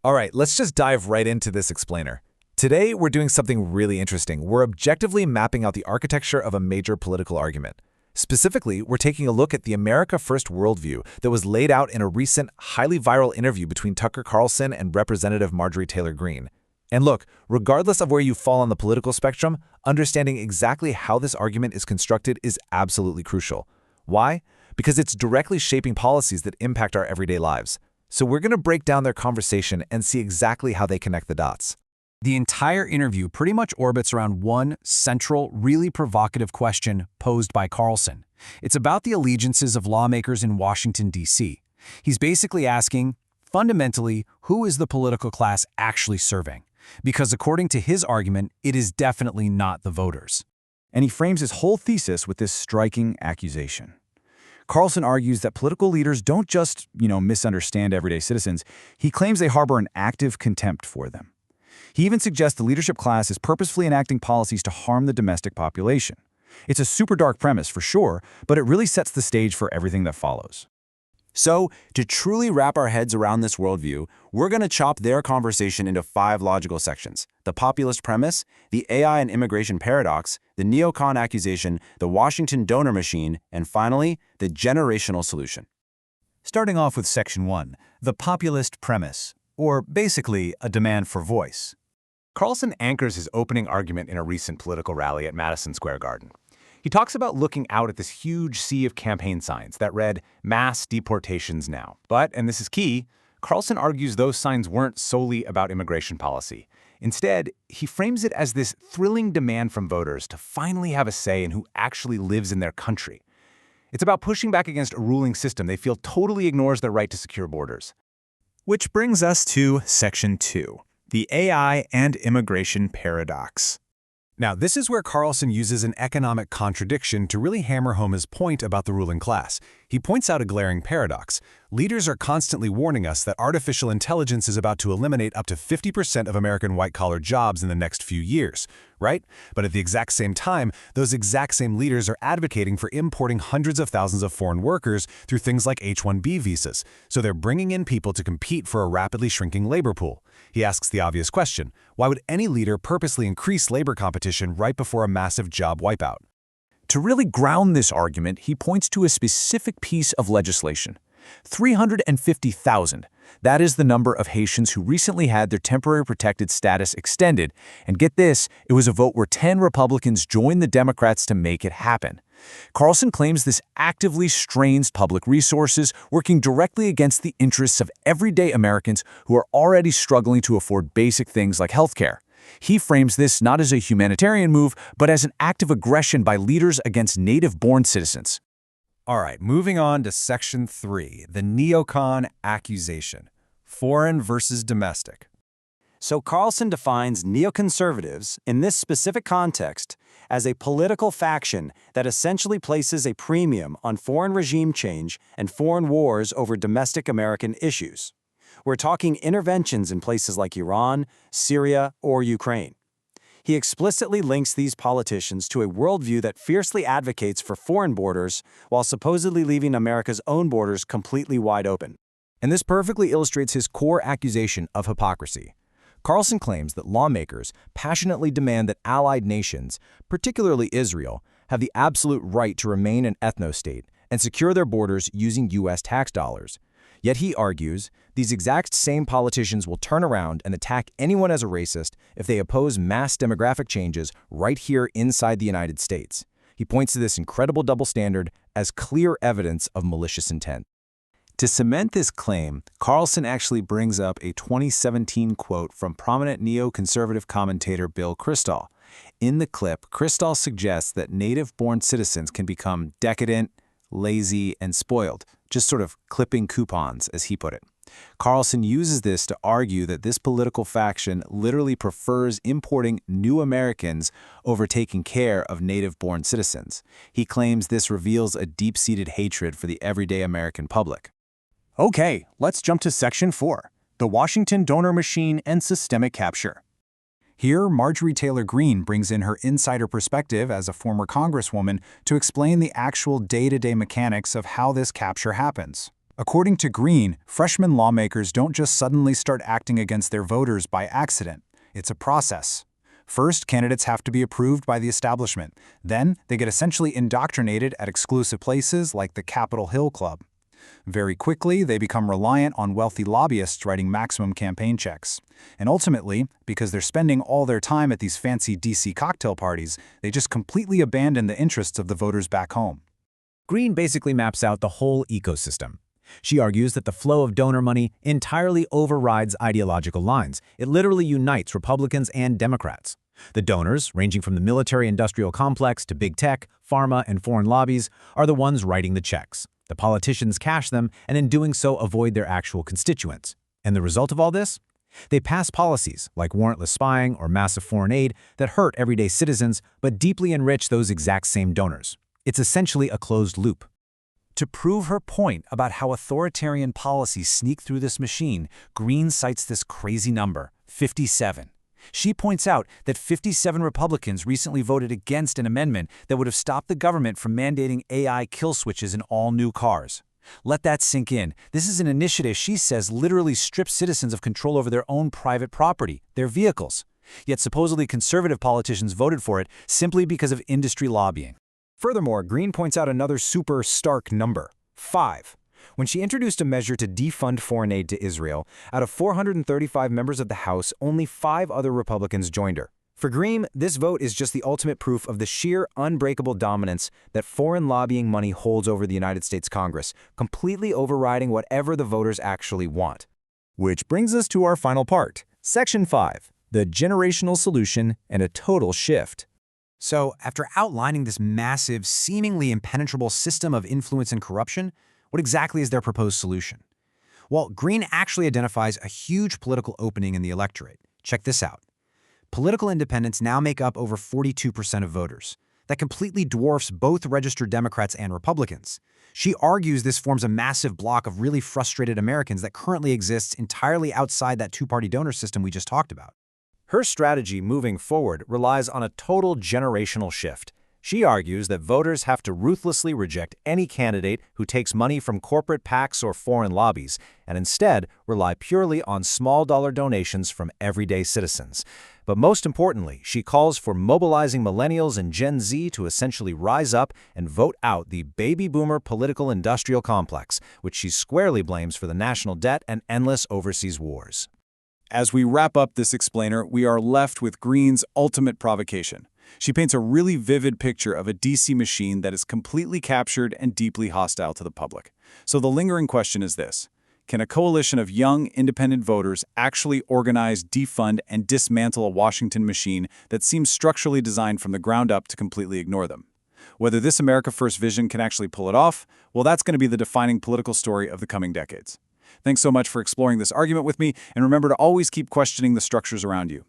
All right, let's just dive right into this explainer. Today, we're doing something really interesting. We're objectively mapping out the architecture of a major political argument. Specifically, we're taking a look at the America First worldview that was laid out in a recent, highly viral interview between Tucker Carlson and Representative Marjorie Taylor Greene. And look, regardless of where you fall on the political spectrum, understanding exactly how this argument is constructed is absolutely crucial. Why? Because it's directly shaping policies that impact our everyday lives. So we're going to break down their conversation and see exactly how they connect the dots. The entire interview pretty much orbits around one central, really provocative question posed by Carlson. It's about the allegiances of lawmakers in Washington, D.C. He's basically asking, fundamentally, who is the political class actually serving? Because according to his argument, it is definitely not the voters. And he frames his whole thesis with this striking accusation. Carlson argues that political leaders don't just, misunderstand everyday citizens. He claims they harbor an active contempt for them. He even suggests the leadership class is purposefully enacting policies to harm the domestic population. It's a super dark premise for sure, but it really sets the stage for everything that follows. So, to truly wrap our heads around this worldview, we're going to chop their conversation into 5 logical sections: the populist premise, the AI and immigration paradox, the neocon accusation, the Washington donor machine, and finally, the generational solution. Starting off with Section 1, the populist premise, or basically a demand for voice. Carlson anchors his opening argument in a recent political rally at Madison Square Garden. He talks about looking out at this huge sea of campaign signs that read, "Mass deportations now." But, and this is key, Carlson argues those signs weren't solely about immigration policy. Instead, he frames it as this thrilling demand from voters to finally have a say in who actually lives in their country. It's about pushing back against a ruling system they feel totally ignores their right to secure borders. Which brings us to Section 2, the AI and immigration paradox. Now, this is where Carlson uses an economic contradiction to really hammer home his point about the ruling class. He points out a glaring paradox. Leaders are constantly warning us that artificial intelligence is about to eliminate up to 50% of American white-collar jobs in the next few years, right? But at the exact same time, those exact same leaders are advocating for importing hundreds of thousands of foreign workers through things like H-1B visas. So they're bringing in people to compete for a rapidly shrinking labor pool. He asks the obvious question: why would any leader purposely increase labor competition right before a massive job wipeout? To really ground this argument, he points to a specific piece of legislation. 350,000. That is the number of Haitians who recently had their temporary protected status extended. And get this, it was a vote where 10 Republicans joined the Democrats to make it happen. Carlson claims this actively strains public resources, working directly against the interests of everyday Americans who are already struggling to afford basic things like healthcare. He frames this not as a humanitarian move, but as an act of aggression by leaders against native-born citizens. All right, moving on to Section 3, the neocon accusation, foreign versus domestic. So Carlson defines neoconservatives, in this specific context, as a political faction that essentially places a premium on foreign regime change and foreign wars over domestic American issues. We're talking interventions in places like Iran, Syria, or Ukraine. He explicitly links these politicians to a worldview that fiercely advocates for foreign borders while supposedly leaving America's own borders completely wide open. And this perfectly illustrates his core accusation of hypocrisy. Carlson claims that lawmakers passionately demand that allied nations, particularly Israel, have the absolute right to remain an ethno-state and secure their borders using U.S. tax dollars. Yet he argues these exact same politicians will turn around and attack anyone as a racist if they oppose mass demographic changes right here inside the United States. He points to this incredible double standard as clear evidence of malicious intent. To cement this claim, Carlson actually brings up a 2017 quote from prominent neoconservative commentator Bill Kristol. In the clip, Kristol suggests that native-born citizens can become decadent, lazy, and spoiled, just sort of clipping coupons, as he put it. Carlson uses this to argue that this political faction literally prefers importing new Americans over taking care of native-born citizens. He claims this reveals a deep-seated hatred for the everyday American public. Okay, let's jump to Section 4, the Washington donor machine and systemic capture. Here, Marjorie Taylor Greene brings in her insider perspective as a former Congresswoman to explain the actual day-to-day mechanics of how this capture happens. According to Greene, freshman lawmakers don't just suddenly start acting against their voters by accident. It's a process. First, candidates have to be approved by the establishment. Then, they get essentially indoctrinated at exclusive places like the Capitol Hill Club. Very quickly, they become reliant on wealthy lobbyists writing maximum campaign checks. And ultimately, because they're spending all their time at these fancy DC cocktail parties, they just completely abandon the interests of the voters back home. Greene basically maps out the whole ecosystem. She argues that the flow of donor money entirely overrides ideological lines. It literally unites Republicans and Democrats. The donors, ranging from the military-industrial complex to big tech, pharma, and foreign lobbies, are the ones writing the checks. The politicians cash them and in doing so avoid their actual constituents. And the result of all this? They pass policies like warrantless spying or massive foreign aid that hurt everyday citizens but deeply enrich those exact same donors. It's essentially a closed loop. To prove her point about how authoritarian policies sneak through this machine, Greene cites this crazy number, 57. She points out that 57 Republicans recently voted against an amendment that would have stopped the government from mandating AI kill switches in all new cars. Let that sink in. This is an initiative she says literally strips citizens of control over their own private property, their vehicles. Yet supposedly conservative politicians voted for it simply because of industry lobbying. Furthermore, Greene points out another super stark number, 5. When she introduced a measure to defund foreign aid to Israel, out of 435 members of the House, only 5 other Republicans joined her. For Greene, this vote is just the ultimate proof of the sheer, unbreakable dominance that foreign lobbying money holds over the United States Congress, completely overriding whatever the voters actually want. Which brings us to our final part, Section 5, the generational solution and a total shift. So, after outlining this massive, seemingly impenetrable system of influence and corruption, what exactly is their proposed solution? Well, Greene actually identifies a huge political opening in the electorate. Check this out. Political independents now make up over 42% of voters. That completely dwarfs both registered Democrats and Republicans. She argues this forms a massive block of really frustrated Americans that currently exists entirely outside that two-party donor system we just talked about. Her strategy moving forward relies on a total generational shift. She argues that voters have to ruthlessly reject any candidate who takes money from corporate PACs or foreign lobbies, and instead rely purely on small-dollar donations from everyday citizens. But most importantly, she calls for mobilizing millennials and Gen Z to essentially rise up and vote out the baby boomer political industrial complex, which she squarely blames for the national debt and endless overseas wars. As we wrap up this explainer, we are left with Greene's ultimate provocation. She paints a really vivid picture of a DC machine that is completely captured and deeply hostile to the public. So the lingering question is this: can a coalition of young, independent voters actually organize, defund, and dismantle a Washington machine that seems structurally designed from the ground up to completely ignore them? Whether this America First vision can actually pull it off, well, that's going to be the defining political story of the coming decades. Thanks so much for exploring this argument with me, and remember to always keep questioning the structures around you.